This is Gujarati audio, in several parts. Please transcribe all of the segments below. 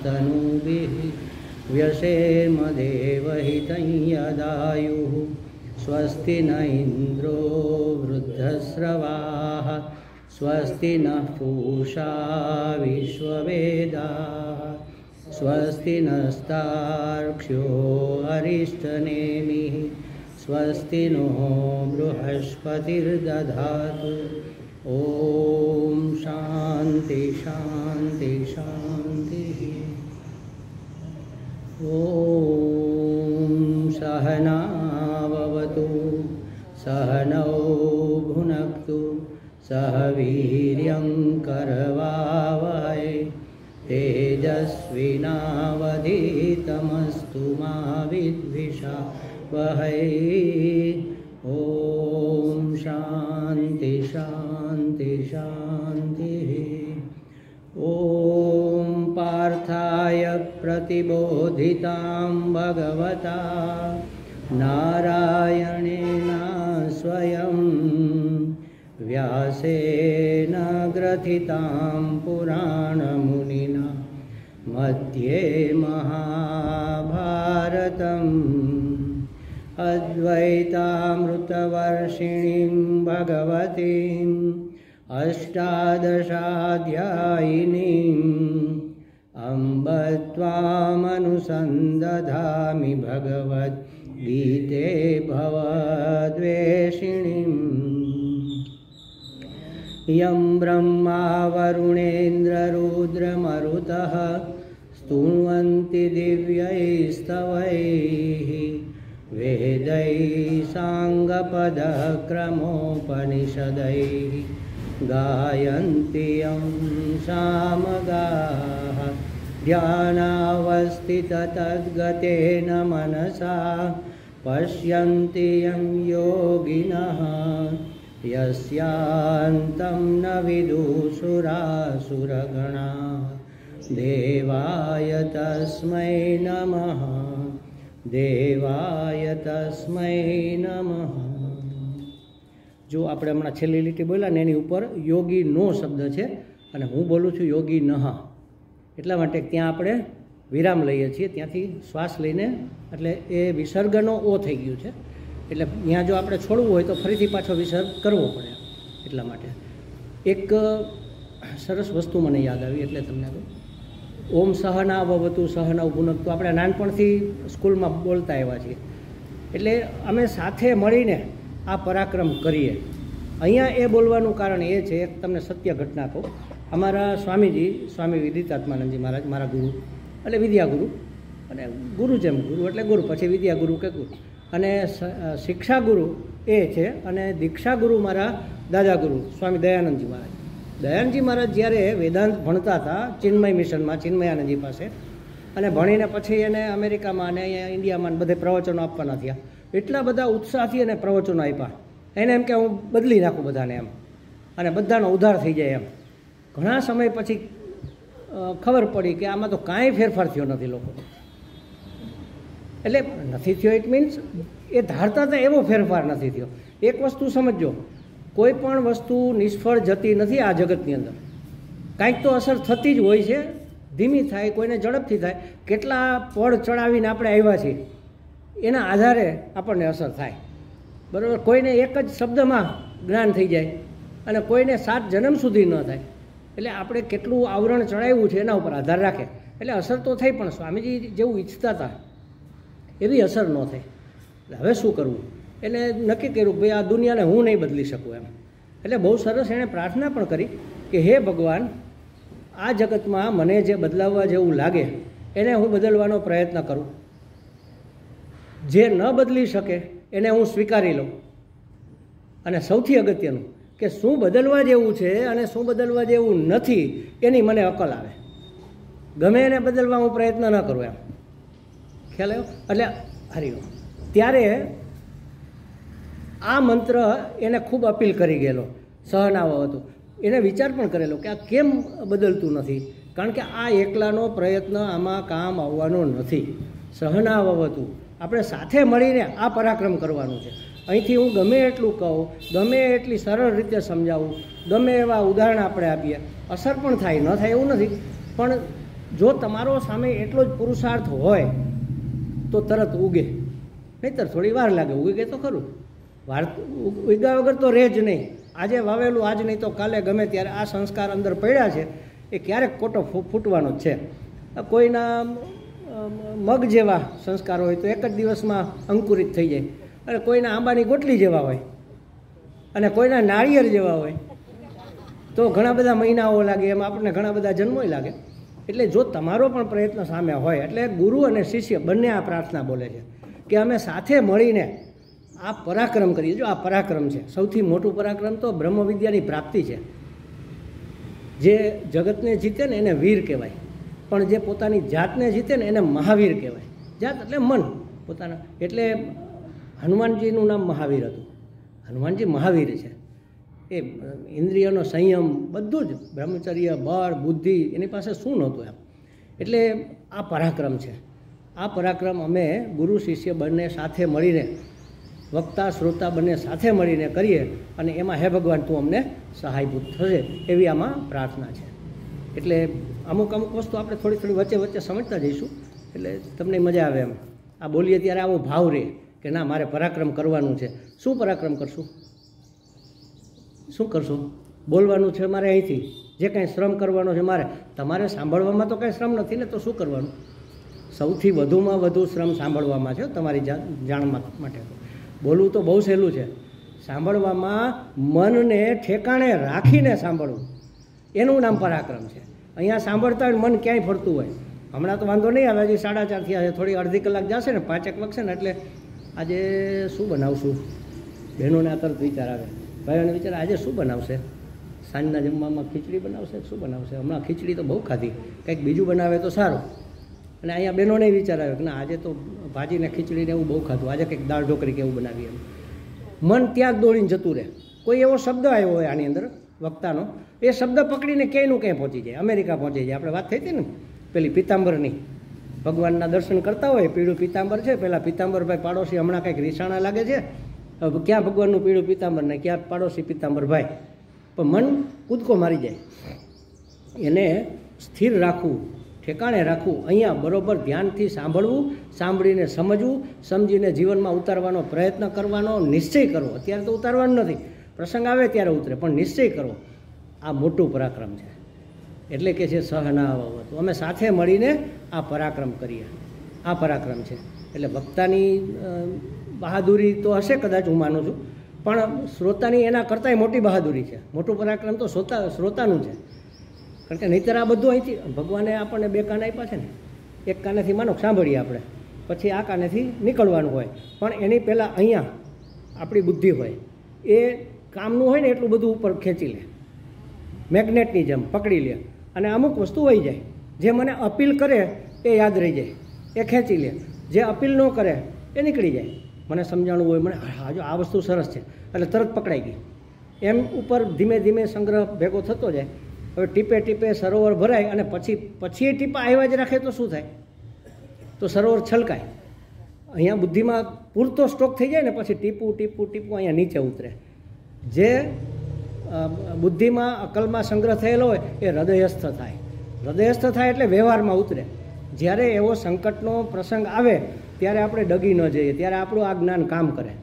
तनूभिः व्यसेम देवहितं यदायुः स्वस्ति न इन्द्रो वृद्धश्रवाः स्वस्ति नः पूषा विश्ववेदाः स्वस्ति नस्तार्क्ष्यो अरिष्टनेमिः स्वस्ति नो बृहस्पतिर्दधातु। ओम शांति शांति शांति। ओम सहनाववतु सहनौ भुनक्तु सह वीर्यं करवावहै तेजस्विनावधीतमस्तु मा विद्विषावहै। ओम शांति शांति शांति। ओम पार्थाय प्रतिबोधितां भगवता नारायणेन स्वयं व्यासेन ग्रथितां पुराणमुनिना मध्ये महाभारतम् अद्वैतामृतवर्षिणीं भगवतीम् अष्टादशाध्यायिनीम् अम्ब त्वामनुसन्दधामि भगवद्गीते भवद्वेषिणीम्। यं ब्रह्मा वरुणेन्द्ररुद्रमरुतः स्तुवन्ति दिव्यैस्तवैः वेदैः साङ्गपदक्रमोपनिषदैः गायन्ति यं सामगाः ध्यानावस्थिततद्गतेन मनसा पश्यन्ति यं योगिनः यस्यान्तं न विदुषुरासुरगणाः देवाय तस्मै नमः देवाय तस्मै नमः। जो આપણે હમણાં છેલ્લી લીટી બોલ્યા ને એની ઉપર યોગી નો શબ્દ છે અને હું બોલું છું યોગી નહ, એટલા માટે ત્યાં આપણે વિરામ લઈએ છીએ, ત્યાંથી શ્વાસ લઈને એટલે એ વિસર્ગનો ઓ થઈ ગયું છે, એટલે ત્યાં જો આપણે છોડવું હોય તો ફરીથી પાછો વિસર્ગ કરવો પડે, એટલા માટે એક સરસ વસ્તુ મને યાદ આવી એટલે તમને ઓમ સહનાવવતુ સહનૌ ભુનક્તુ આપણે નાનપણથી સ્કૂલમાં બોલતા આવ્યા છીએ, એટલે અમે સાથે મળીને આ પરાક્રમ કરીએ। અહીંયા એ બોલવાનું કારણ એ છે, એક તમને સત્ય ઘટના કહું। અમારા સ્વામીજી સ્વામી વિદિતાત્માનંદજી મહારાજ મારા ગુરુ એટલે વિદ્યાગુરુ, અને ગુરુ જેમ ગુરુ એટલે ગુરુ, પછી વિદ્યાગુરુ કે ગુરુ, અને શિક્ષાગુરુ એ છે, અને દીક્ષાગુરુ મારા દાદાગુરુ સ્વામી દયાનંદજી મહારાજ। દયાનંદજી મહારાજ જ્યારે વેદાંત ભણતા હતા ચિન્મય મિશનમાં ચિન્મયાનંદજી પાસે, અને ભણીને પછી એને અમેરિકામાં અને અહીંયા ઇન્ડિયામાં બધે પ્રવચનો આપવાના થયા, એટલા બધા ઉત્સાહથી એને પ્રવચનો આપ્યા, એને એમ કે હું બદલી નાખું બધાને એમ, અને બધાનો ઉદ્ધાર થઈ જાય એમ। ઘણા સમય પછી ખબર પડી કે આમાં તો કાંઈ ફેરફાર થયો નથી લોકો, એટલે નથી થયો ઇટ મીન્સ એ ધારતા હતા એવો ફેરફાર નથી થયો। એક વસ્તુ સમજો, કોઈ પણ વસ્તુ નિષ્ફળ જતી નથી આ જગતની અંદર, કાંઈક તો અસર થતી જ હોય છે, ધીમી થાય કોઈને ઝડપથી થાય, કેટલા પડ ચડાવીને આપણે આવ્યા છીએ એના આધારે આપણને અસર થાય, બરાબર। કોઈને એક જ શબ્દમાં જ્ઞાન થઈ જાય અને કોઈને 7 જન્મ સુધી ન થાય, એટલે આપણે કેટલું આવરણ ચડાવ્યું છે એના ઉપર આધાર રાખે, એટલે અસર તો થઈ, પણ સ્વામીજી જેવું ઈચ્છતા હતા એવી અસર ન થઈ। હવે શું કરવું, એને નક્કી કર્યું કે ભાઈ આ દુનિયાને હું નહીં બદલી શકું એમ, એટલે બહુ સરસ એણે પ્રાર્થના પણ કરી કે હે ભગવાન, આ જગતમાં મને જે બદલાવવા જેવું લાગે એને હું બદલવાનો પ્રયત્ન કરું, જે ન બદલી શકે એને હું સ્વીકારી લઉં, અને સૌથી અગત્યનું કે શું બદલવા જેવું છે અને શું બદલવા જેવું નથી એની મને અકલ આવે, ગમે એને બદલવા હું પ્રયત્ન ન કરું એમ, ખ્યાલ આવ્યો? એટલે હરિઓમ ત્યારે આ મંત્ર એને ખૂબ અપીલ કરી ગયેલો સહનાવવતુ, એને વિચાર પણ કરેલો કે આ કેમ બદલતું નથી, કારણ કે આ એકલાનો પ્રયત્ન આમાં કામ આવવાનો નથી। સહનાવવતુ આપણે સાથે મળીને આ પરાક્રમ કરવાનું છે। અહીંથી હું ગમે એટલું કહું, ગમે એટલી સરળ રીતે સમજાવું, ગમે એવા ઉદાહરણ આપણે આપીએ, અસર પણ થાય, ન થાય એવું નથી, પણ જો તમારો સામે એટલો જ પુરુષાર્થ હોય તો તરત ઉગે, નહીંતર થોડી વાર લાગે. ઉગે તો ખરું, વાર ઉગ્યા વગર તો રહે જ નહીં. આજે વાવેલું આજ નહીં તો કાલે ગમે ત્યારે આ સંસ્કાર અંદર પડ્યા છે એ ક્યારેક કોટો ફૂટવાનો જ છે. કોઈના મગ જેવા સંસ્કાર હોય તો એક જ દિવસમાં અંકુરિત થઈ જાય, અને કોઈના આંબાની ગોટલી જેવા હોય, અને કોઈના નાળિયેર જેવા હોય તો ઘણા બધા મહિનાઓ લાગે, એમાં આપણને ઘણા બધા જન્મોય લાગે. એટલે જો તમારો પણ પ્રયત્ન સામે હોય, એટલે ગુરુ અને શિષ્ય બંને આ પ્રાર્થના બોલે છે કે અમે સાથે મળીને આ પરાક્રમ કરીએ. જો આ પરાક્રમ છે, સૌથી મોટું પરાક્રમ તો બ્રહ્મ વિદ્યાની પ્રાપ્તિ છે. જે જગતને જીતે ને એને વીર કહેવાય, પણ જે પોતાની જાતને જીતે ને એને મહાવીર કહેવાય. જાત એટલે મન પોતાના. એટલે હનુમાનજીનું નામ મહાવીર હતું. હનુમાનજી મહાવીર છે. એ ઇન્દ્રિયનો સંયમ બધું જ, બ્રહ્મચર્ય, બળ, બુદ્ધિ એની પાસે શું નહોતું એમ. એટલે આ પરાક્રમ છે. આ પરાક્રમ અમે ગુરુ શિષ્ય બંને સાથે મળીને, વક્તા શ્રોતા બંને સાથે મળીને કરીએ, અને એમાં હે ભગવાન તું અમને સહાયભૂત થશે એવી આમાં પ્રાર્થના છે. એટલે અમુક વસ્તુ આપણે થોડી થોડી વચ્ચે વચ્ચે સમજતા જઈશું, એટલે તમને મજા આવે એમ. આ બોલીએ ત્યારે આવો ભાવ રહે કે ના મારે પરાક્રમ કરવાનું છે. શું પરાક્રમ કરશું? શું કરશું? બોલવાનું છે મારે અહીંથી, જે કાંઈ શ્રમ કરવાનો છે મારે. તમારે સાંભળવામાં તો કાંઈ શ્રમ નથી ને, તો શું કરવાનું? સૌથી વધુમાં વધુ શ્રમ સાંભળવામાં છે તમારી જાણ માટે. બોલવું તો બહુ સહેલું છે, સાંભળવામાં મનને ઠેકાણે રાખીને સાંભળવું એનું નામ પરાક્રમ છે. અહીંયા સાંભળતા હોય મન ક્યાંય ફરતું હોય. હમણાં તો વાંધો નહીં આવે, હજી 4:30 થયા છે, થોડી અડધી કલાક જશે ને, 5 વાગશે ને એટલે આજે શું બનાવશું? બહેનોને આ તરત વિચાર આવે, ભાઈઓને વિચાર આજે શું બનાવશે? સાંજના જમવામાં ખીચડી બનાવશે, શું બનાવશે? હમણાં ખીચડી તો બહુ ખાધી, કંઈક બીજું બનાવે તો સારું. અને અહીંયા બહેનોને વિચાર આવે કે ના આજે તો ભાજીને ખીચડીને એવું બહુ ખાધું, આજે કંઈક દાળ ઢોકળી કે એવું બનાવીએ. એમ મન ત્યાં જ દોડીને જતું રહે. કોઈ એવો શબ્દ આવ્યો હોય આની અંદર વક્તાનો, એ શબ્દ પકડીને ક્યાંયનું ક્યાંય પહોંચી જાય, અમેરિકા પહોંચી જાય. આપણે વાત થઈ હતી ને પેલી પિતાંબરની, ભગવાનના દર્શન કરતા હોય, પીળું પિતાંબર છે, પેલા પિતાંબરભાઈ પાડોશી હમણાં કંઈક રીસાણા લાગે છે, ક્યાં ભગવાનનું પીળું પિતાંબર ને ક્યાં પાડોશી પિતાંબરભાઈ, પણ મન કૂદકો મારી જાય. એને સ્થિર રાખવું, ઠેકાણે રાખવું, અહીંયા બરોબર ધ્યાનથી સાંભળવું, સાંભળીને સમજવું, સમજીને જીવનમાં ઉતારવાનો પ્રયત્ન કરવાનો, નિશ્ચય કરવો. અત્યારે તો ઉતારવાનું નથી, પ્રસંગ આવે ત્યારે ઉતરે, પણ નિશ્ચય કરવો. આ મોટું પરાક્રમ છે. એટલે કે છે સહનાવવતુ, અમે સાથે મળીને આ પરાક્રમ કરીએ. આ પરાક્રમ છે. એટલે વક્તાની બહાદુરી તો હશે કદાચ, હું માનું છું, પણ શ્રોતાની એના કરતાંય મોટી બહાદુરી છે. મોટું પરાક્રમ તો શ્રોતાનું છે. કારણ કે નહીંતર આ બધું અહીંથી ભગવાને આપણને 2 કાન આપ્યા છે ને, એક કાનેથી માનો સાંભળીએ આપણે, પછી આ કાનેથી નીકળવાનું હોય, પણ એની પહેલાં અહીંયા આપણી બુદ્ધિ હોય, એ કામનું હોય ને એટલું બધું ઉપર ખેંચી લે, મેગ્નેટની જેમ પકડી લે, અને અમુક વસ્તુ વહી જાય. જે મને અપીલ કરે એ યાદ રહી જાય, એ ખેંચી લે. જે અપીલ ન કરે એ નીકળી જાય. મને સમજાણું હોય, મને જો આ વસ્તુ સરસ છે એટલે તરત પકડાઈ ગઈ. એમ ઉપર ધીમે ધીમે સંગ્રહ ભેગો થતો જાય. હવે ટીપે ટીપે સરોવર ભરાય, અને પછી એ ટીપા આવ્યા જ રાખે તો શું થાય? તો સરોવર છલકાય. અહીંયા બુદ્ધિમાં પૂરતો સ્ટોક થઈ જાય ને પછી ટીપું ટીપું ટીપું અહીંયા નીચે ઉતરે. જે બુદ્ધિમાં અકલમાં સંગ્રહ થયેલો હોય એ હૃદયસ્થ થાય. હૃદયસ્થ થાય એટલે વ્યવહારમાં ઉતરે. જ્યારે એવો સંકટનો પ્રસંગ આવે ત્યારે આપણે ડગી ન જઈએ, ત્યારે આપણું આ જ્ઞાન કામ કરે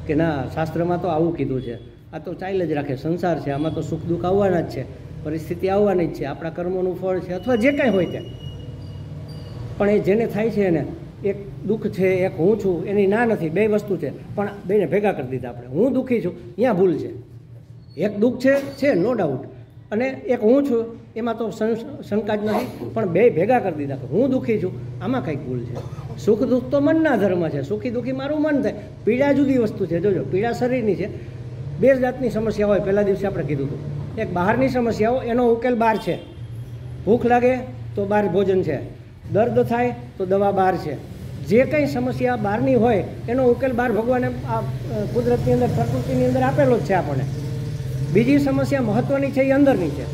કે ના, શાસ્ત્રમાં તો આવું કીધું છે, આ તો ચાલ્યા જ રાખે, સંસાર છે, આમાં તો સુખ દુઃખ આવવાના જ છે, પરિસ્થિતિ આવવાની જ છે, આપણા કર્મોનું ફળ છે, અથવા જે કાંઈ હોય તે. પણ એ જેને થાય છે એને એક દુઃખ છે, એક હું છું, એની ના નથી, 2 વસ્તુ છે, પણ બેને ભેગા કરી દીધા આપણે. હું દુઃખી છું, અહીંયા ભૂલ છે. એક દુઃખ છે નો ડાઉટ, અને એક હું છું, એમાં તો શંકા જ નથી, પણ 2 ભેગા કરી દીધા. હું દુઃખી છું, આમાં કંઈક ભૂલ છે. સુખ દુઃખ તો મનના ધર્મ છે, સુખી દુઃખી મારું મન થાય. પીડા જુદી વસ્તુ છે. જોજો, પીડા શરીરની છે. 2 જાતની સમસ્યા હોય, પહેલા દિવસે આપણે કીધું હતું. એક બહારની સમસ્યાઓ, એનો ઉકેલ બહાર છે. ભૂખ લાગે તો બહાર ભોજન છે, દર્દ થાય તો દવા બહાર છે. જે કંઈ સમસ્યા બહારની હોય એનો ઉકેલ બહાર ભગવાને આ કુદરતની અંદર, પ્રકૃતિની અંદર આપેલો જ છે આપણને. બીજી સમસ્યા મહત્ત્વની છે, એ અંદરની છે.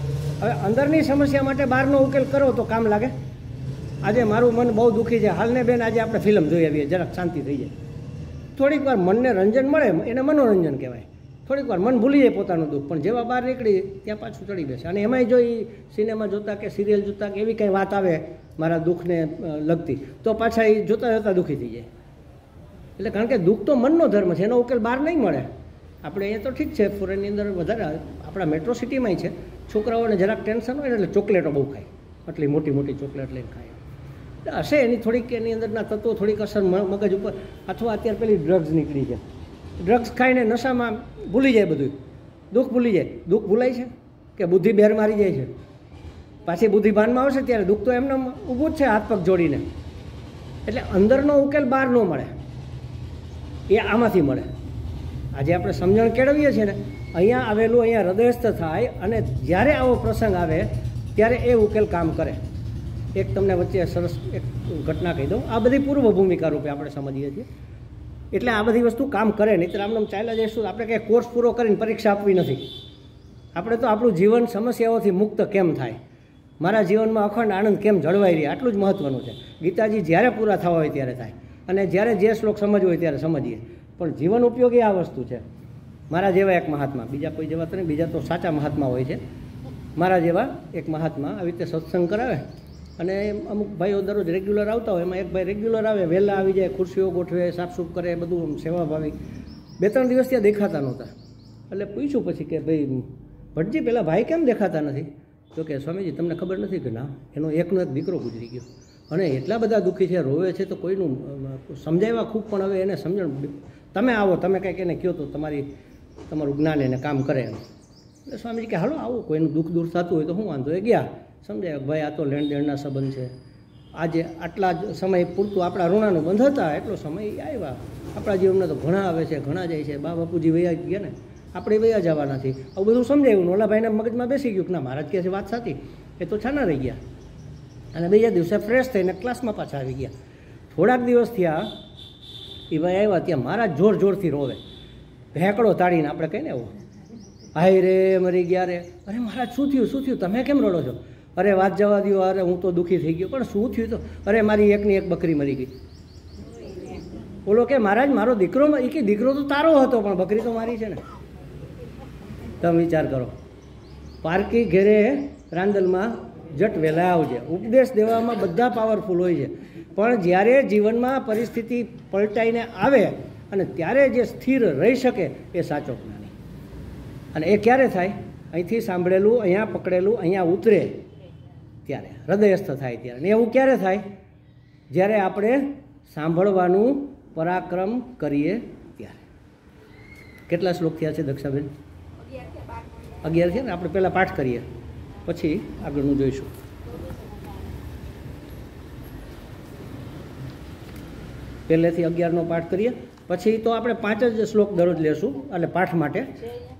હવે અંદરની સમસ્યા માટે બહારનો ઉકેલ કરો તો કામ લાગે? આજે મારું મન બહુ દુઃખી છે, હાલને બેન આજે આપણે ફિલ્મ જોઈ આવીએ, જરાક શાંતિ થઈ જાય. થોડીક વાર મનને રંજન મળે, એને મનોરંજન કહેવાય. થોડીક વાર મન ભૂલી જાય પોતાનું દુઃખ, પણ જેવા બહાર નીકળી ત્યાં પાછું ચડી બેસે. અને એમાંય જો એ સિનેમા જોતા કે સિરિયલ જોતા કે એવી કંઈ વાત આવે મારા દુઃખને લગતી, તો પાછા એ જોતાં જોતાં દુઃખી થઈ જાય. એટલે કારણ કે દુઃખ તો મનનો ધર્મ છે, એનો ઉકેલ બહાર નહીં મળે. આપણે અહીંયા તો ઠીક છે, ફોરેનની અંદર વધારે, આપણા મેટ્રો સિટીમાંય છે, છોકરાઓને જરાક ટેન્શન હોય એટલે ચોકલેટો બહુ ખાય, આટલી મોટી મોટી ચોકલેટ લઈને ખાય. હશે એની થોડીક એની અંદરના તત્વો થોડીક અસર મગજ ઉપર, અથવા અત્યારે પેલી ડ્રગ્સ નીકળી છે, ડ્રગ્સ ખાઈને નશામાં ભૂલી જાય બધું, દુઃખ ભૂલી જાય. દુઃખ ભૂલાય છે કે બુદ્ધિ બેર મારી જાય છે? પાછી બુદ્ધિ ભાનમાં આવશે ત્યારે દુઃખ તો એમને ઊભું જ છે હાથ પગ જોડીને. એટલે અંદરનો ઉકેલ બહાર ન મળે, એ આમાંથી મળે. આજે આપણે સમજણ કેળવીએ છીએ ને, અહીંયા આવેલું અહીંયા હૃદયસ્થ થાય, અને જ્યારે આવો પ્રસંગ આવે ત્યારે એ ઉકેલ કામ કરે. એક તમને વચ્ચે સરસ એક ઘટના કહી દઉં, આ બધી પૂર્વ ભૂમિકા રૂપે આપણે સમજીએ છીએ. એટલે આ બધી વસ્તુ કામ કરે, નહીં આમ ચાલ્યા જઈશું. આપણે કંઈ કોર્સ પૂરો કરીને પરીક્ષા આપવી નથી. આપણે તો આપણું જીવન સમસ્યાઓથી મુક્ત કેમ થાય, મારા જીવનમાં અખંડ આનંદ કેમ જળવાઈ રહે, આટલું જ મહત્ત્વનું છે. ગીતાજી જ્યારે પૂરા થવા હોય ત્યારે થાય, અને જ્યારે જે શ્લોક સમજવો હોય ત્યારે સમજીએ. પણ જીવન ઉપયોગી આ વસ્તુ છે. મારા જેવા એક મહાત્મા, બીજા કોઈ જેવા તો નહીં, બીજા તો સાચા મહાત્મા હોય છે. મારા જેવા એક મહાત્મા આવી રીતે સત્સંગ કરાવે, અને અમુક ભાઈઓ દરરોજ રેગ્યુલર આવતા હોય, એમાં એક ભાઈ રેગ્યુલર આવે, વહેલા આવી જાય, ખુરશીઓ ગોઠવે, સાફસૂફ કરે, બધું સેવાભાવી. 2-3 દિવસ ત્યાં દેખાતા નહોતા. એટલે પૂછ્યું પછી કે ભાઈ ભટજી, પેલા ભાઈ કેમ દેખાતા નથી? તો કે સ્વામીજી તમને ખબર નથી કે ના, એનો એકનો એક દીકરો ગુજરી ગયો, અને એટલા બધા દુઃખી છે, રોવે છે, તો કોઈનું સમજાવ્યા ખૂબ, પણ હવે એને સમજણ, તમે આવો, તમે કંઈક એને કહો તો તમારું જ્ઞાન એને કામ કરે. એટલે સ્વામીજી કે હાલો આવું, કોઈનું દુઃખ દૂર થતું હોય તો શું વાંધો? એ ગયા, સમજાય ભાઈ આ તો લેણ દેણના સંબંધ છે, આજે આટલા જ સમય પૂરતું આપણા ઋણાનું બંધ હતા, એટલો સમય આવ્યા. આપણા જીવનમાં તો ઘણા આવે છે, ઘણા જાય છે. બા બાપુજી વૈયા ગયા ને, આપણે વૈયા જવા નથી. આવું બધું સમજાવ્યું. ઓલા ભાઈને મગજમાં બેસી ગયું કે ના, મહારાજ કહે છે વાત સાચી, એ તો છાના રહી ગયા. અને બીજા દિવસે ફ્રેશ થઈને ક્લાસમાં પાછા આવી ગયા. થોડાક દિવસ થયા, એ ભાઈ આવ્યા, ત્યાં મહારાજ જોર જોરથી રોવે, ભેંકડો તાળીને આપણે કહીને એવું, હાય રે મરી ગયા રે. અરે મહારાજ શું થયું, શું થયું, તમે કેમ રડો છો? અરે વાત જવા દો, અરે હું તો દુઃખી થઈ ગયો. પણ શું થયું? તો અરે મારી એકની એક બકરી મરી ગઈ. બોલો કે મહારાજ મારો દીકરો, એ કે દીકરો તો તારો હતો, પણ બકરી તો મારી છે ને. તમે વિચાર કરો. પારકી ઘેરે રાંદલમાં જટ વહેલા આવજે. ઉપદેશ દેવામાં બધા પાવરફુલ હોય છે, પણ જ્યારે જીવનમાં પરિસ્થિતિ પલટાઈને આવે અને ત્યારે જે સ્થિર રહી શકે એ સાચો જ્ઞાની. અને એ ક્યારે થાય? અહીંથી સાંભળેલું અહીંયા પકડેલું અહીંયા ઉતરે ત્યારે, હૃદયસ્થ થાય ત્યારે. અને એવું ક્યારે થાય? જ્યારે આપણે સાંભળવાનું પરાક્રમ કરીએ ત્યારે. કેટલા શ્લોક થયા છે દક્ષાબેન? 11 છે ને. આપણે પહેલાં પાઠ કરીએ, પછી આગળનું જોઈશું. પહેલેથી 11નો પાઠ કરીએ, પછી તો આપણે 5 જ શ્લોક દરરોજ લેશું એટલે પાઠ માટે.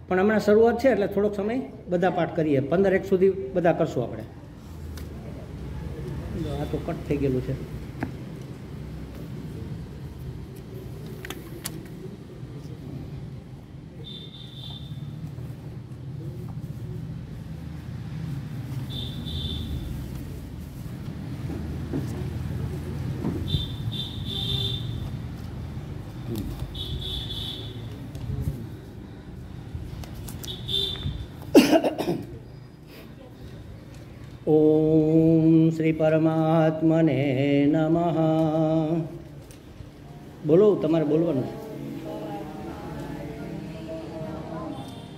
પણ હમણાં શરૂઆત છે એટલે થોડોક સમય બધા પાઠ કરીએ. 15-1 સુધી બધા કરશું આપણે. આ તો કટ થઈ ગયેલું છે. ઓમ શ્રી પરમાત્મને નમઃ. બોલો, તમારે બોલવાનું.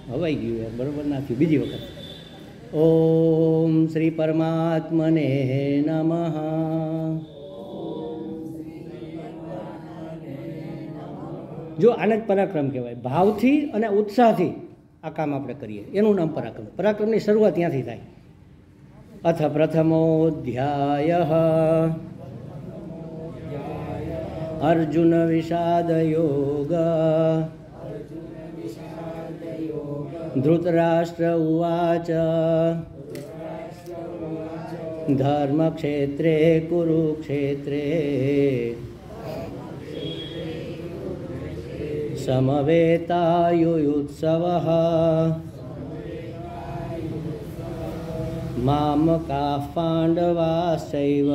હવાઈ ગયું યાર, બરોબર ના થયું. બીજી વખત. ઓમ શ્રી પરમાત્મને નમઃ. જો આને જ પરાક્રમ કહેવાય. ભાવથી અને ઉત્સાહથી આ કામ આપણે કરીએ એનું નામ પરાક્રમ. પરાક્રમની શરૂઆત ત્યાંથી થાય. અથ પ્રથમોધ્યાયઃ અર્જુન વિષાદ યોગ. ધૃતરાષ્ટ્ર ઉવાચ ધર્મક્ષેત્રે કુરુક્ષેત્રે સમવેતાયુયુત્સવઃ મામકાઃ પાંડવાશ્ચૈવ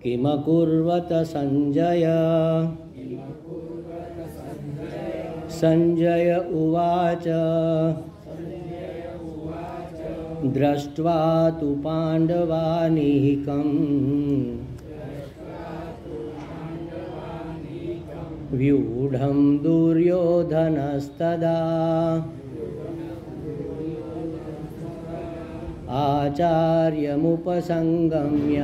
કિમ કુર્વત સંજય. संजय उवाच दृष्ट्वा तु पाण्डवानीकम् व्यूढं दुर्योधनस्तदा आचार्यमुपसंगम्य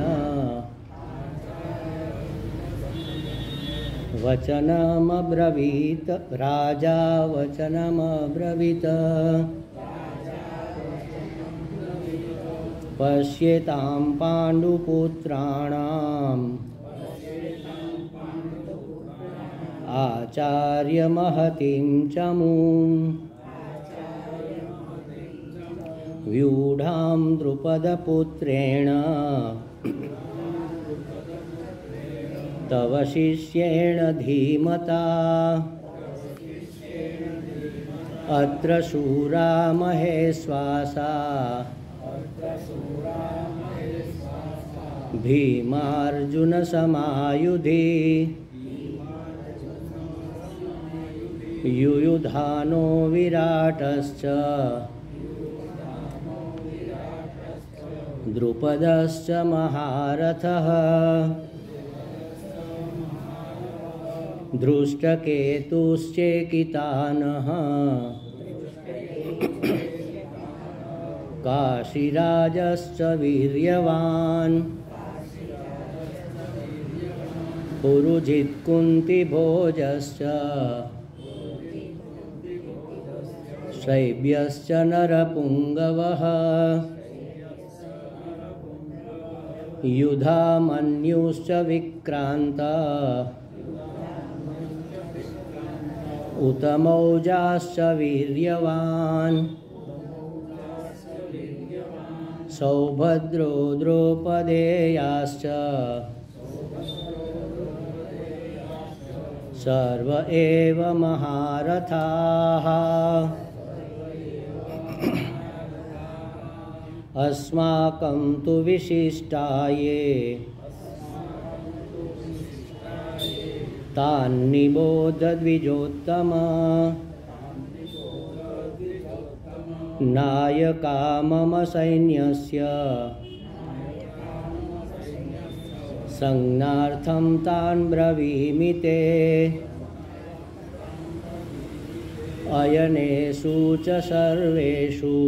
वचनमब्रवीत राजा वचनमब्रवीत पश्येतां पाण्डुपुत्राणाम् आचार्यमहतीं चमूं व्यूढां द्रुपदपुत्रेण तव शिष्येण धीमता अत्र शूरा महेश्वासा भीमार्जुनसमायुधि युयुधानो विराटश्च द्रुपदश्च महारथः धृष्टकेतुश्चेकितानः काशीराजश्च वीर्यवान् पुरुजित्कुन्तिभोजश्च शैब्यश्च नरपुङ्गवः युधामन्युश्च विक्रान्ता उतमौजाश्च वीर्यवान् सौभद्रो द्रौपदेयाश्च सर्व एव महारथाः अस्माकं तु विशिष्टाये तान्निबोध द्विजोत्तम नायका मम सैन्यस्य संज्ञार्थं तान् ब्रवीमि ते अयनेषु च सर्वेषु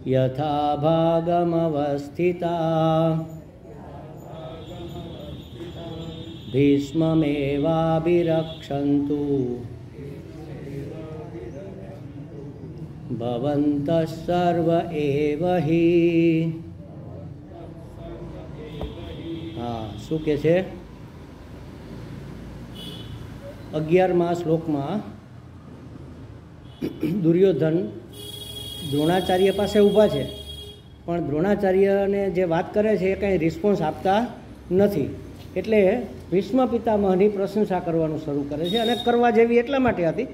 यथा भागमवस्थिता भीष्ममेवाभिरक्षन्तु भवन्तः सर्व एव हि। શું કહે છે 11મા શ્લોકમાં દુર્યોધન દ્રોણાચાર્ય પાસે ઊભા છે, પણ દ્રોણાચાર્યને જે વાત કરે છે એ કંઈ રિસ્પોન્સ આપતા નથી, એટલે ભીષ્મ પિતામહની પ્રશંસા કરવાનું શરૂ કરે છે. અને કરવા જેવી એટલા માટે હતી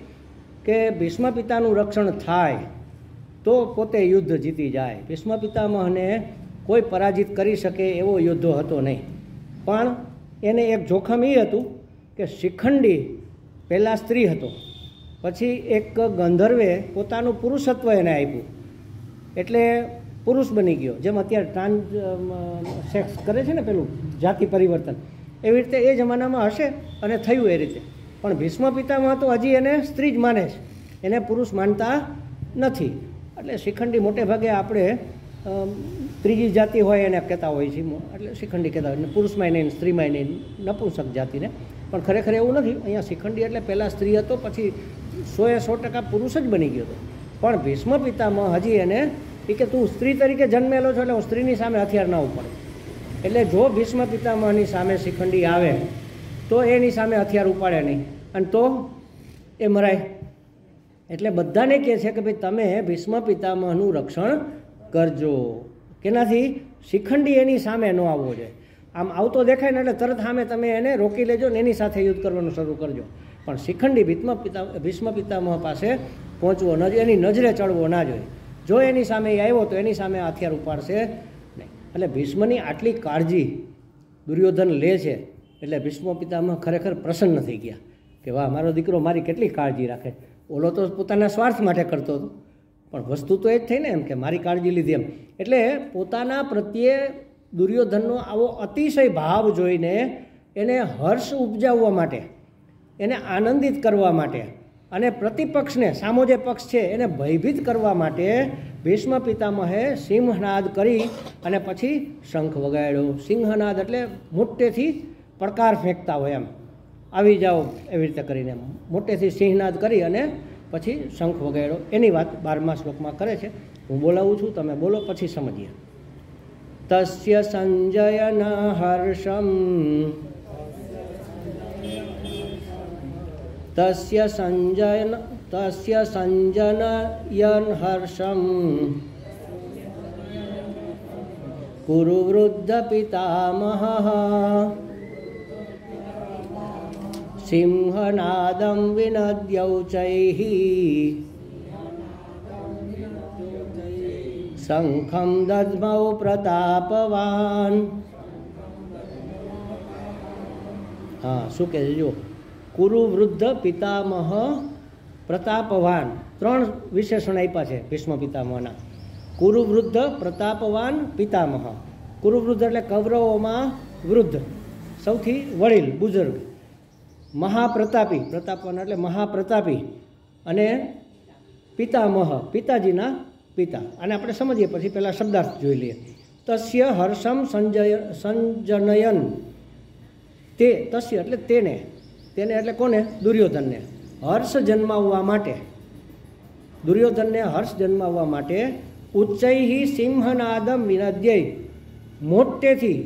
કે ભીષ્મ પિતાનું રક્ષણ થાય તો પોતે યુદ્ધ જીતી જાય. ભીષ્મ પિતામહને કોઈ પરાજિત કરી શકે એવો યોદ્ધો હતો નહીં, પણ એને એક જોખમ એ હતું કે શિખંડી પહેલાં સ્ત્રી હતો, પછી એક ગંધર્વે પોતાનું પુરુષત્વ એને આપ્યું એટલે પુરુષ બની ગયો. જેમ અત્યારે ટ્રાન્સ સેક્સ કરે છે ને પેલું જાતિ પરિવર્તન, એવી રીતે એ જમાનામાં હશે અને થયું એ રીતે. પણ ભીષ્મ પિતામહ તો હજી એને સ્ત્રી જ માને છે, એને પુરુષ માનતા નથી. એટલે શિખંડી મોટે ભાગે આપણે ત્રીજી જાતિ હોય એને કહેતા હોય છે, એટલે શિખંડી કહેતા હોય. પુરુષમાં નહીં, સ્ત્રીમાં નહીં, નપુંસક જાતિને. પણ ખરેખર એવું નથી. અહીંયા શિખંડી એટલે પહેલાં સ્ત્રી હતો, પછી 100% પુરુષ જ બની ગયો હતો. પણ ભીષ્મ પિતામહ હજી એને કે તું સ્ત્રી તરીકે જન્મેલો છો એટલે હું સ્ત્રીની સામે હથિયાર ના ઉપાડું. એટલે જો ભીષ્મ પિતામહની સામે શિખંડી આવે તો એની સામે હથિયાર ઉપાડે નહીં, અને તો એ મરાય. એટલે બધાને કહે છે કે ભાઈ તમે ભીષ્મ પિતામહનું રક્ષણ કરજો. કેનાથી? શિખંડી એની સામે ન આવવો જોઈએ. આમ આવતો દેખાય ને એટલે તરત સામે તમે એને રોકી લેજો ને એની સાથે યુદ્ધ કરવાનું શરૂ કરજો. પણ શિખંડી ભીષ્મ પિતામહ પાસે પહોંચવો ન જોઈએ, એની નજરે ચડવો ના જોઈએ. જો એની સામે એ આવ્યો તો એની સામે હથિયાર ઉપાડશે નહીં. એટલે ભીષ્મની આટલી કાળજી દુર્યોધન લે છે એટલે ભીષ્મ પિતામહ ખરેખર પ્રસન્ન થઈ ગયા કે વાહ મારો દીકરો મારી કેટલી કાળજી રાખે. ઓલો તો પોતાના સ્વાર્થ માટે કરતો હતો, પણ વસ્તુ તો એ જ થઈ ને એમ કે મારી કાળજી લીધી એમ. એટલે પોતાના પ્રત્યે દુર્યોધનનો આવો અતિશય ભાવ જોઈને એને હર્ષ ઉપજાવવા માટે, એને આનંદિત કરવા માટે અને પ્રતિપક્ષને, સામો જે પક્ષ છે એને ભયભીત કરવા માટે ભીષ્મ પિતામહે સિંહનાદ કરી અને પછી શંખ વગાડ્યો. સિંહનાદ એટલે મોટેથી પડકાર ફેંકતા હોય એમ, આવી જાઓ એવી રીતે કરીને મોટેથી સિંહનાદ કરી અને પછી શંખ વગાડ્યો. એની વાત 12મા શ્લોકમાં કરે છે. હું બોલાવું છું, તમે બોલો, પછી સમજીએ. તસ્ય સંજયન હર્ષમ તસ્ય સંજનયન હર્ષમ કુરુ વૃદ્ધ પિતામહ સિંહનાદમ વિનદ્યૌચૈઃ શંખમ દદ્મૌ પ્રતાપવાન. હા, શું કહે છે જો, કુરુ વૃદ્ધ પિતામહ પ્રતાપવાન, 3 વિશેષણ આપ્યા છે ભીષ્મ પિતામહના. કુરુ વૃદ્ધ પ્રતાપવાન પિતામહ. કુરુ વૃદ્ધ એટલે કૌરવોમાં વૃદ્ધ, સૌથી વડીલ, બુઝુર્ગ. મહાપ્રતાપી, પ્રતાપવાન એટલે મહાપ્રતાપી, અને પિતામહ પિતાજીના પિતા. અને આપણે સમજીએ પછી પહેલાં શબ્દાર્થ જોઈ લઈએ. તસ્ય હર્ષમ સંજનયન, તે, તસ્ય એટલે તેને, તેને એટલે કોને? દુર્યોધનને હર્ષ જન્માવવા માટે, દુર્યોધનને હર્ષ જન્માવવા માટે ઉચ્ચૈહિ સિંહનાદમ વિનદ્યૈ, મોટેથી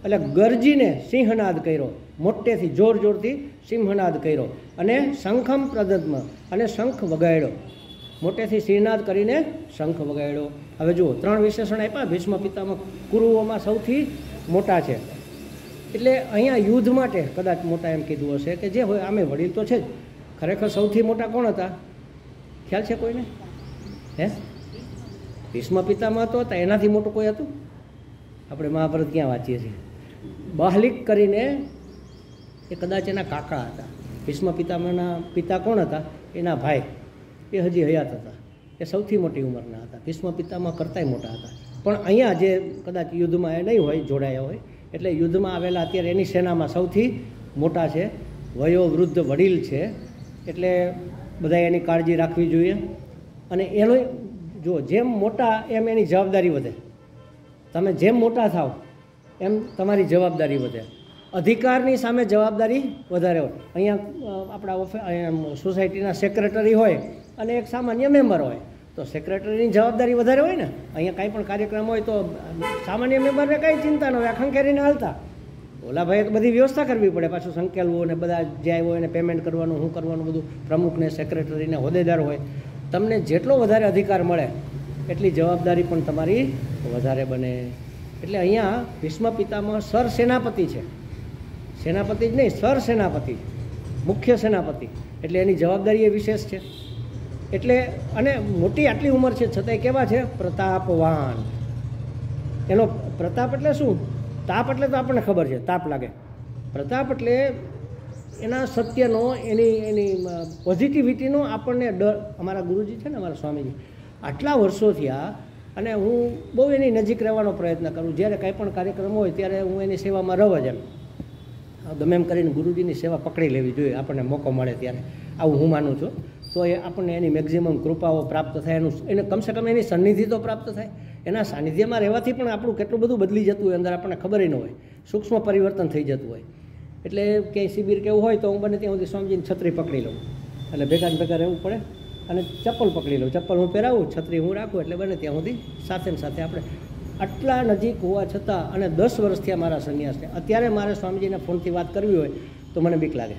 એટલે ગરજીને સિંહનાદ કર્યો, મોટેથી જોર જોરથી સિંહનાદ કર્યો, અને શંખમ પ્રદદ્મ, અને શંખ વગાડ્યો, મોટેથી સિંહનાદ કરીને શંખ વગાડ્યો. હવે જુઓ, 3 વિશેષણ આપ્યા. ભીષ્મ પિતામહ કુરુઓમાં સૌથી મોટા છે, એટલે અહીંયા યુદ્ધ માટે કદાચ મોટા એમ કીધું હશે કે જે હોય, આમે વડીલ તો છે જ. ખરેખર સૌથી મોટા કોણ હતા? ખ્યાલ છે કોઈને? હે, ભીષ્મ પિતામહ તો હતા, એનાથી મોટું કોઈ હતું? આપણે મહાભારત ક્યાં વાંચીએ છીએ? બાહલિક કરીને એ કદાચ એના કાકા હતા. ભીષ્મ પિતામહના પિતા કોણ હતા? એના ભાઈ, એ હજી હયાત હતા, એ સૌથી મોટી ઉંમરના હતા. ભીષ્મ પિતામહ કરતાંય મોટા હતા. પણ અહીંયા જે કદાચ યુદ્ધમાં એ નહીં હોય, જોડાયા હોય, એટલે યુદ્ધમાં આવેલા અત્યારે એની સેનામાં સૌથી મોટા છે, વયો વૃદ્ધ વડીલ છે, એટલે બધાએ એની કાળજી રાખવી જોઈએ. અને એનો જો જેમ મોટા એમ એની જવાબદારી વધે. તમે જેમ મોટા થાવ એમ તમારી જવાબદારી વધે. અધિકારની સામે જવાબદારી વધારે હોય. અહીંયા આપણા સોસાયટીના સેક્રેટરી હોય અને એક સામાન્ય મેમ્બર હોય, તો સેક્રેટરીની જવાબદારી વધારે હોય ને. અહીંયા કાંઈ પણ કાર્યક્રમ હોય તો સામાન્ય મેમ્બરને કાંઈ ચિંતા ન હોય, આ ખંખેરીને હાલતા. ઓલા ભાઈએ બધી વ્યવસ્થા કરવી પડે, પાછું સંકેલવું અને બધા જે આવ્યો એને પેમેન્ટ કરવાનું, શું કરવાનું, બધું પ્રમુખને, સેક્રેટરીને, હોદ્દેદાર હોય. તમને જેટલો વધારે અધિકાર મળે એટલી જવાબદારી પણ તમારી વધારે બને. એટલે અહીંયા ભીષ્મ પિતામહ સર સેનાપતિ છે, સેનાપતિ જ નહીં, સર સેનાપતિ, મુખ્ય સેનાપતિ, એટલે એની જવાબદારી એ વિશેષ છે. એટલે અને મોટી આટલી ઉંમર છે છતાંય કેવા છે? પ્રતાપવાન. એનો પ્રતાપ એટલે શું? તાપ એટલે તો આપણને ખબર છે, તાપ લાગે. પ્રતાપ એટલે એના સત્યનો, એની પોઝિટિવિટીનો આપણને ડર. અમારા ગુરુજી છે ને, અમારા સ્વામીજી, આટલા વર્ષો થયા અને હું બહુ એની નજીક રહેવાનો પ્રયત્ન કરું. જ્યારે કાંઈ પણ કાર્યક્રમ હોય ત્યારે હું એની સેવામાં રહું જ એમ. ગમે એમ કરીને ગુરુજીની સેવા પકડી લેવી જોઈએ આપણને મોકો મળે ત્યારે, આવું હું માનું છું. તો એ આપણને એની મેક્ઝિમમ કૃપાઓ પ્રાપ્ત થાય, એને કમસે કમ એની સન્નિધિ તો પ્રાપ્ત થાય. એના સાનિધ્યમાં રહેવાથી પણ આપણું કેટલું બધું બદલી જતું હોય, અંદર આપણને ખબર ન હોય, સૂક્ષ્મ પરિવર્તન થઈ જતું હોય. એટલે ક્યાંય શિબિર કેવું હોય તો હું બને ત્યાં સુધી સ્વામીજીની છત્રી પકડી લઉં, એટલે ભેગા રહેવું પડે. અને ચપ્પલ પકડી લઉં, ચપ્પલ હું પહેરાવું, છત્રી હું રાખું, એટલે બને ત્યાં સુધી સાથે ને સાથે આપણે આટલા નજીક હોવા છતાં. અને 10 વર્ષથી મારા સંન્યાસ છે. અત્યારે મારે સ્વામીજીને ફોનથી વાત કરવી હોય તો મને બીક લાગે.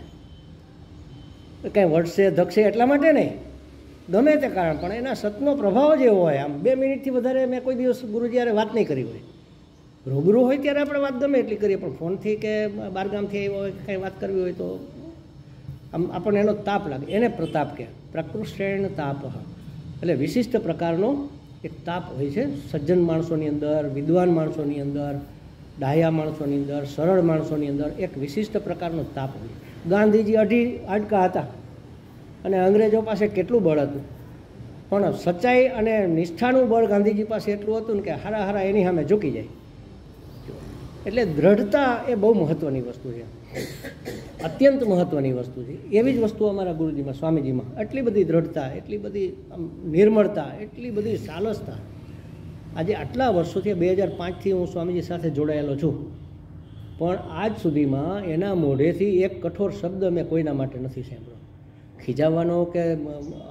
કાંઈ વળશે ધકશે એટલા માટે નહીં, ગમે તે કારણ, પણ એના સતનો પ્રભાવ જેવો હોય. આમ 2 મિનિટથી વધારે મેં કોઈ દિવસ ગુરુજી યારે વાત નહીં કરી હોય. રૂબરૂ હોય ત્યારે આપણે વાત ગમે એટલી કરીએ, પણ ફોનથી કે બહારગામથી આવ્યો હોય કંઈ વાત કરવી હોય તો આમ આપણને એનો તાપ લાગે. એને પ્રતાપ કહે, પ્રકૃષ્ટેણ તાપ. એટલે વિશિષ્ટ પ્રકારનો એક તાપ હોય છે સજ્જન માણસોની અંદર, વિદ્વાન માણસોની અંદર, ડાહ્યા માણસોની અંદર, સરળ માણસોની અંદર એક વિશિષ્ટ પ્રકારનો તાપ હોય. ગાંધીજી 2.5 હાડકા હતા અને અંગ્રેજો પાસે કેટલું બળ હતું, પણ સચ્ચાઈ અને નિષ્ઠાનું બળ ગાંધીજી પાસે એટલું હતું ને કે હારા હારા એની સામે ઝૂકી જાય. એટલે દ્રઢતા એ બહુ મહત્ત્વની વસ્તુ છે, અત્યંત મહત્ત્વની વસ્તુ છે. એવી જ વસ્તુ અમારા ગુરુજીમાં, સ્વામીજીમાં એટલી બધી દ્રઢતા, એટલી બધી નિર્મળતા, એટલી બધી સાલસતા. આજે આટલા વર્ષોથી 2005થી હું સ્વામીજી સાથે જોડાયેલો છું, પણ આજ સુધીમાં એના મોઢેથી એક કઠોર શબ્દ મેં કોઈના માટે નથી સાંભળ્યો. ખીજાવવાનો કે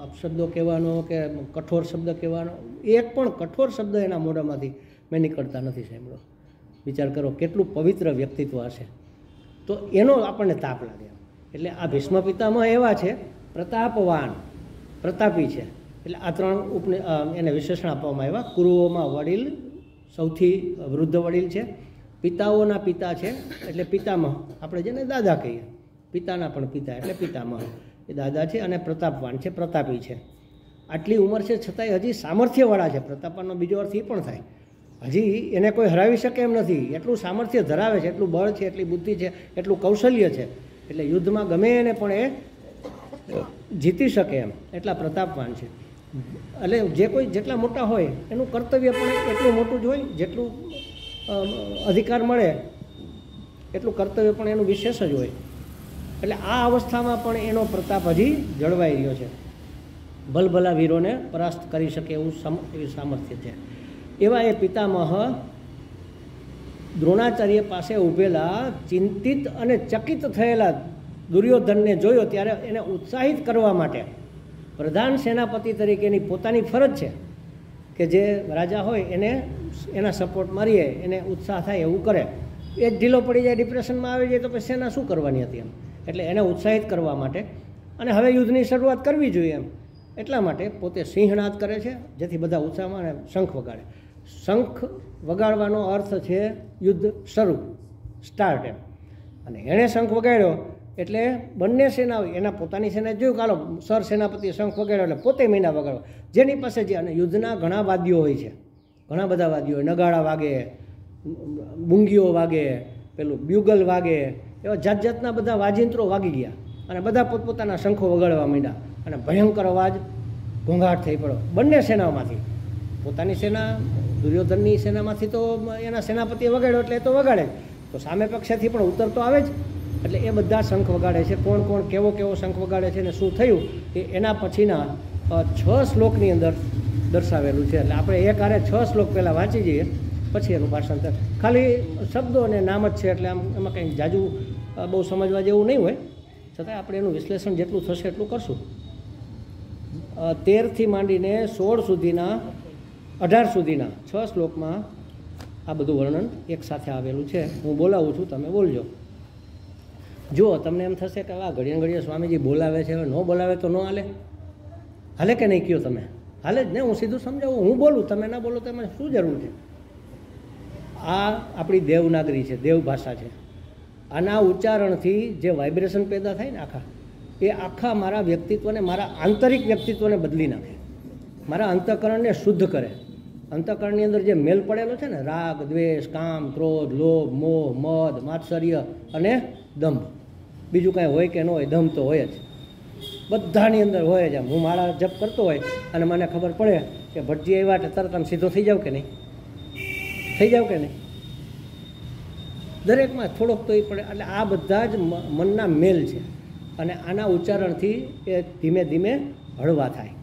અપશબ્દો કહેવાનો કે કઠોર શબ્દ કહેવાનો, એક પણ કઠોર શબ્દ એના મોઢામાંથી મેં નીકળતા નથી સાંભળ્યો. વિચાર કરો કેટલું પવિત્ર વ્યક્તિત્વ હશે, તો એનો આપણને તાપ લાગે. એટલે આ ભીષ્મ પિતામહ એવા છે, પ્રતાપવાન, પ્રતાપી છે. એટલે આ 3 એને વિશેષણ આપવામાં આવ્યા. કુરુઓમાં વડીલ, સૌથી વૃદ્ધ વડીલ છે. પિતાઓના પિતા છે એટલે પિતામહ, આપણે જેને દાદા કહીએ. પિતાના પણ પિતા એટલે પિતામહ, એ દાદા છે. અને પ્રતાપવાન છે, પ્રતાપી છે. આટલી ઉંમર છે છતાંય હજી સામર્થ્યવાળા છે. પ્રતાપવાનો બીજો અર્થ એ પણ થાય, હજી એને કોઈ હરાવી શકે એમ નથી. એટલું સામર્થ્ય ધરાવે છે, એટલું બળ છે, એટલી બુદ્ધિ છે, એટલું કૌશલ્ય છે. એટલે યુદ્ધમાં ગમે એને પણ એ જીતી શકે એમ, એટલા પ્રતાપવાન છે. એટલે જે કોઈ જેટલા મોટા હોય એનું કર્તવ્ય પણ એટલું મોટું જ હોય, જેટલું અધિકાર મળે એટલું કર્તવ્ય પણ એનું વિશેષ જ હોય. એટલે આ અવસ્થામાં પણ એનો પ્રતાપ હજી જળવાઈ રહ્યો છે. ભલભલા વીરોને પરાસ્ત કરી શકે એવું સામર્થ્ય છે. એવા એ પિતામહ દ્રોણાચાર્ય પાસે ઊભેલા ચિંતિત અને ચકિત થયેલા દુર્યોધનને જોયો ત્યારે એને ઉત્સાહિત કરવા માટે પ્રધાન સેનાપતિ તરીકેની પોતાની ફરજ છે કે જે રાજા હોય એને એના સપોર્ટ મારીએ, એને ઉત્સાહ થાય એવું કરે. એ જ ઢીલો પડી જાય, ડિપ્રેશનમાં આવી જાય તો પછી સેના શું કરવાની હતી એમ. એટલે એને ઉત્સાહિત કરવા માટે અને હવે યુદ્ધની શરૂઆત કરવી જોઈએ એમ, એટલા માટે પોતે સિંહનાદ કરે છે, જેથી બધા ઉત્સાહમાં શંખ વગાડે. શંખ વગાડવાનો અર્થ છે યુદ્ધ શરૂ, સ્ટાર્ટ એમ. અને એણે શંખ વગાડ્યો એટલે બંને સેનાઓ, એના પોતાની સેનાએ જોયું કે હાલો સર સેનાપતિએ શંખ વગાડ્યો એટલે પોતે મીંડા વગાડો. જેની પાસે જે, અને યુદ્ધના ઘણા વાદ્યો હોય છે, ઘણા બધા વાદ્યો હોય, નગાડા વાગે, બુંગીઓ વાગે, પેલું બ્યુગલ વાગે, એવા જાત જાતના બધા વાજિંત્રો વાગી ગયા અને બધા પોતપોતાના શંખો વગાડવા માંડ્યા અને ભયંકર અવાજ ઘોંઘાટ થઈ પડ્યો બંને સેનાઓમાંથી. પોતાની સેના, દુર્યોધનની સેનામાંથી તો એના સેનાપતિએ વગાડ્યો એટલે એ તો વગાડે જ, તો સામે પક્ષેથી પણ ઉત્તર તો આવે જ. એટલે એ બધા શંખ વગાડે છે. કોણ કોણ કેવો કેવો શંખ વગાડે છે અને શું થયું એ એના પછીના 6 શ્લોકની અંદર દર્શાવેલું છે. એટલે આપણે એક હારે 6 શ્લોક પહેલાં વાંચી જઈએ, પછી એનું ભાષાંતર. ખાલી શબ્દો અને નામ જ છે, એટલે આમ એમાં કંઈ જાજુ બહુ સમજવા જેવું નહીં હોય, છતાં આપણે એનું વિશ્લેષણ જેટલું થશે એટલું કરશું. 13થી માંડીને 16 સુધીના, 18 સુધીના 6 શ્લોકમાં આ બધું વર્ણન એક સાથે આવેલું છે. હું બોલાવું છું, તમે બોલજો. જુઓ, તમને એમ થશે કે આ ઘડીએ ઘડીએ સ્વામીજી બોલાવે છે, હવે ન બોલાવે તો ન હાલે? હાલે કે નહીં કયો તમે? હાલે જ ને. હું સીધું સમજાવું, હું બોલું, તમે ના બોલો તો એમાં શું જરૂર છે? આ આપણી દેવનાગરી છે, દેવ ભાષા છે. આના ઉચ્ચારણથી જે વાઇબ્રેશન પેદા થાય ને એ આખા મારા વ્યક્તિત્વને, મારા આંતરિક વ્યક્તિત્વને બદલી નાખે, મારા અંતઃકરણને શુદ્ધ કરે. અંતઃકરણની અંદર જે મેલ પડેલો છે ને, રાગ, દ્વેષ, કામ, ક્રોધ, લોભ, મોહ, મદ, માત્સર્ય અને દંભ, બીજું કાંઈ હોય કે ન હોય, દમ તો હોય જ, બધાની અંદર હોય જ. હું માળા જપ કરતો હોય અને મને ખબર પડે કે ભટજી આવ્યા એટલે તરત આમ સીધો થઈ જાવ કે નહીં? થઈ જાવ કે નહીં? દરેકમાં થોડોક તો એ પડે. એટલે આ બધા જ મનના મેલ છે અને આના ઉચ્ચારણથી એ ધીમે ધીમે હળવા થાય,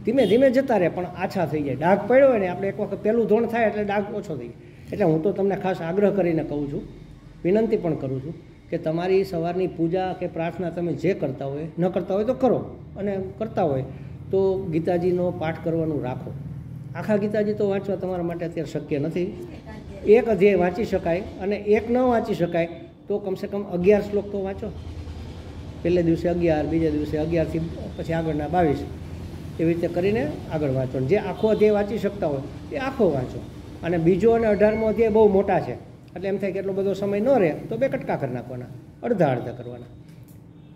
ધીમે ધીમે જતા રહે, પણ આછા થઈ જાય. ડાઘ પડ્યો હોય ને, આપણે એક વખત પહેલું ધોણ થાય એટલે ડાઘ ઓછો થઈ જાય. એટલે હું તો તમને ખાસ આગ્રહ કરીને કહું છું, વિનંતી પણ કરું છું કે તમારી સવારની પૂજા કે પ્રાર્થના તમે જે કરતા હોય, ન કરતા હોય તો કરો, અને કરતા હોય તો ગીતાજીનો પાઠ કરવાનું રાખો. આખા ગીતાજી તો વાંચવા તમારા માટે અત્યારે શક્ય નથી. એક અધ્યાય વાંચી શકાય, અને એક ન વાંચી શકાય તો કમસે કમ 11 શ્લોક તો વાંચો. પહેલે દિવસે 11, બીજે દિવસે 11થી પછી આગળના 22, એવી રીતે કરીને આગળ વાંચો. જે આખો અધ્યાય વાંચી શકતા હોય એ આખો વાંચો. અને બીજો અને 18મો અધ્યાય બહુ મોટા છે, એટલે એમ થાય કે એટલો બધો સમય ન રહે તો 2 કટકા કરી નાખવાના, અડધા કરવાના.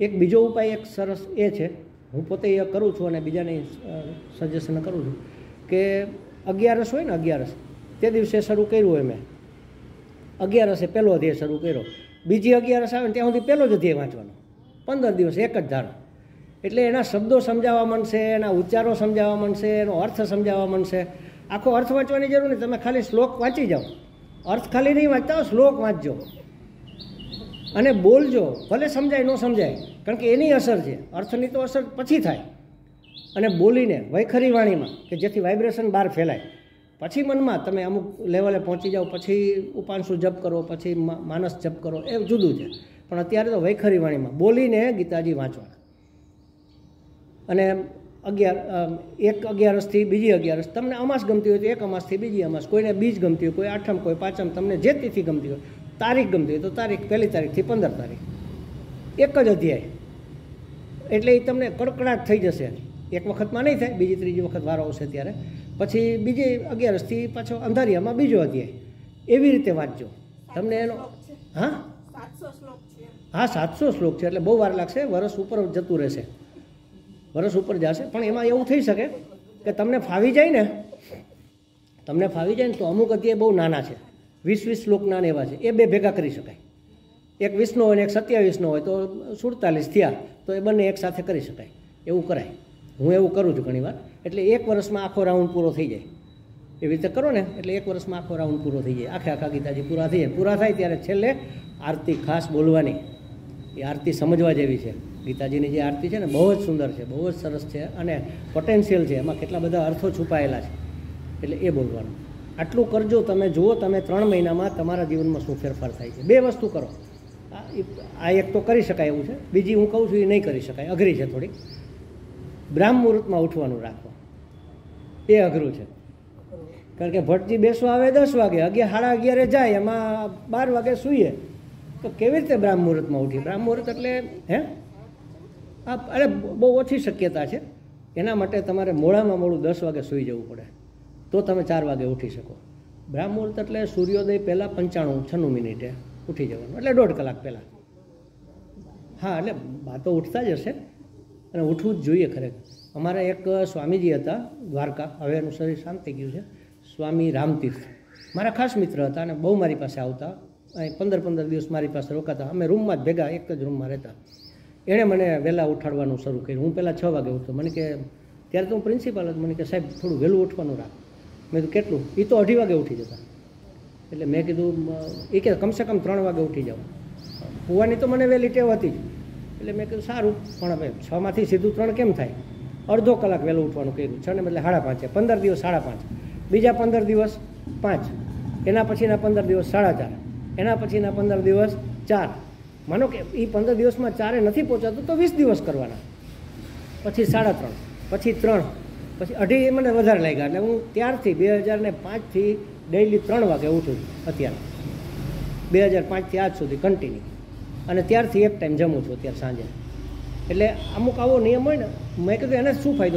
એક બીજો ઉપાય એક સરસ એ છે, હું પોતે એ કરું છું અને બીજાને સજેશન કરું છું કે 11 હોય ને, 11 તે દિવસે શરૂ કર્યું હોય મેં, 11 પહેલો અધ્યાય શરૂ કર્યો, બીજી 11 આવે ને ત્યાં સુધી પહેલો જ અધ્યાય વાંચવાનો, 15 દિવસ એક જ ધારો. એટલે એના શબ્દો સમજાવવા માંડશે, એના ઉચ્ચારો સમજાવવા માંડશે, એનો અર્થ સમજાવવા માંડશે. આખો અર્થ વાંચવાની જરૂર નહીં, તમે ખાલી શ્લોક વાંચી જાઓ. અર્થ ખાલી નહીં વાંચતા હો, શ્લોક વાંચજો અને બોલજો. ભલે સમજાય ન સમજાય, કારણ કે એની અસર છે, અર્થની તો અસર પછી થાય. અને બોલીને વૈખરી વાણીમાં, કે જેથી વાઇબ્રેશન બહાર ફેલાય. પછી મનમાં તમે અમુક લેવલે પહોંચી જાઓ, પછી ઉપાંશુ જપ કરો, પછી માનસ જપ કરો, એ જુદું છે. પણ અત્યારે તો વૈખરી વાણીમાં બોલીને ગીતાજી વાંચવાના. અને 11 બીજી 11, તમને અમાસ ગમતી હોય તો એક અમાસથી બીજી અમાસ, કોઈને બીજ ગમતી હોય, કોઈ આઠમ, કોઈ પાંચમ, તમને જે તિથિ ગમતી હોય, તારીખ ગમતી હોય તો તારીખ 1 તારીખથી 15 તારીખ, એક જ અધ્યાય. એટલે એ તમને કડકડાટ થઈ જશે. એક વખતમાં નહીં થાય, બીજી ત્રીજી વખત વારો આવશે ત્યારે. પછી બીજી 11થી પાછો અંધારિયામાં બીજો અધ્યાય. એવી રીતે વાંચજો. તમને એનો હા 700 શ્લોક છે. એટલે બહુ વાર લાગશે, વર્ષ ઉપર જતું રહેશે, વર્ષ ઉપર જશે. પણ એમાં એવું થઈ શકે કે તમને ફાવી જાય ને તો અમુક અધ્યાય બહુ નાના છે, 20 શ્લોકના ને એવા છે, એ બે ભેગા કરી શકાય. એક 20નો હોય ને એક 27નો હોય તો 47 થયા, તો એ બંને એક સાથે કરી શકાય. એવું કરાય. હું એવું કરું છું ઘણી વાર. એટલે એક વર્ષમાં આખો રાઉન્ડ પૂરો થઈ જાય. એવી રીતે કરો ને એટલે એક વર્ષમાં આખો રાઉન્ડ પૂરો થઈ જાય. આખા ગીતાજી પૂરા થઈ જાય. પૂરા થાય ત્યારે છેલ્લે આરતી ખાસ બોલવાની. એ આરતી સમજવા જેવી છે. ગીતાજીની જે આરતી છે ને બહુ જ સુંદર છે, બહુ જ સરસ છે, અને પોટેન્શિયલ છે, એમાં કેટલા બધા અર્થો છુપાયેલા છે. એટલે એ બોલવાનું. આટલું કરજો. તમે જુઓ તમે 3 મહિનામાં તમારા જીવનમાં શું ફેરફાર થાય છે. 2 વસ્તુ કરો. આ એક તો કરી શકાય એવું છે, બીજી હું કહું છું એ નહીં કરી શકાય, અઘરી છે થોડી. બ્રાહ્મ મુહૂર્તમાં ઉઠવાનું રાખો. એ અઘરું છે, કારણ કે ભટ્ટજી બેસવા આવે 10 વાગે, 11:30 જાય, એમાં 12 વાગે સૂઈએ, તો કેવી રીતે બ્રાહ્મ મુહૂર્તમાં ઉઠી? બ્રાહ્મ મુહૂર્ત એટલે અરે બહુ ઓછી શક્યતા છે. એના માટે તમારે મોડામાં મોડું 10 વાગે સૂઈ જવું પડે, તો તમે 4 વાગે ઉઠી શકો. બ્રાહ્મ મુહૂર્ત એટલે સૂર્યોદય પહેલાં 95-96 મિનિટે ઉઠી જવાનું, એટલે 1.5 કલાક પહેલાં. હા, એટલે બા તો ઉઠતા જ હશે, અને ઉઠવું જ જોઈએ ખરેખર. અમારા એક સ્વામીજી હતા દ્વારકા, હવે એનું શરીર શાંત થઈ ગયું છે, સ્વામી રામતીર્થ. મારા ખાસ મિત્ર હતા અને બહુ મારી પાસે આવતા, અહીં 15 દિવસ મારી પાસે રોકાતા. અમે રૂમમાં જ ભેગા એક જ રૂમમાં રહેતા. એણે મને વહેલા ઉઠાડવાનું શરૂ કર્યું. હું પહેલાં 6 વાગે ઉઠતો. મને કે ત્યારે તો હું પ્રિન્સિપાલ હતો. મને કે સાહેબ થોડું વહેલું ઉઠવાનું રાખ. મેં કીધું કેટલું? એ તો 2:30 વાગે ઉઠી જતા. એટલે મેં કીધું, એ કે કમસે કમ 3 વાગે ઉઠી જાવ. હોવાની તો મને વહેલી ટેવ હતી જ. એટલે મેં કીધું સારું, પણ હવે 6માંથી સીધું 3 કેમ થાય? અડધો કલાક વહેલું ઉઠવાનું કહ્યું. 6 ને બદલે 5:30. 15 દિવસ 5:30, બીજા 15 દિવસ 5, એના પછીના 15 દિવસ 4:30, એના પછીના 15 દિવસ 4. માનો કે એ 15 દિવસમાં 4 નથી પહોંચાતું તો 20 દિવસ કરવાના, પછી 3.5, પછી 3, પછી 2.5. મને વધારે લાગ્યા. એટલે હું ત્યારથી 2005થી ડેઇલી 3 વાગે ઉઠું છું. અત્યારે 2005થી આજ સુધી કન્ટિન્યુ. અને ત્યારથી એક ટાઈમ જમું છું અત્યારે સાંજે. એટલે અમુક આવો નિયમ હોય ને, મેં કીધું એને શું ફાયદો?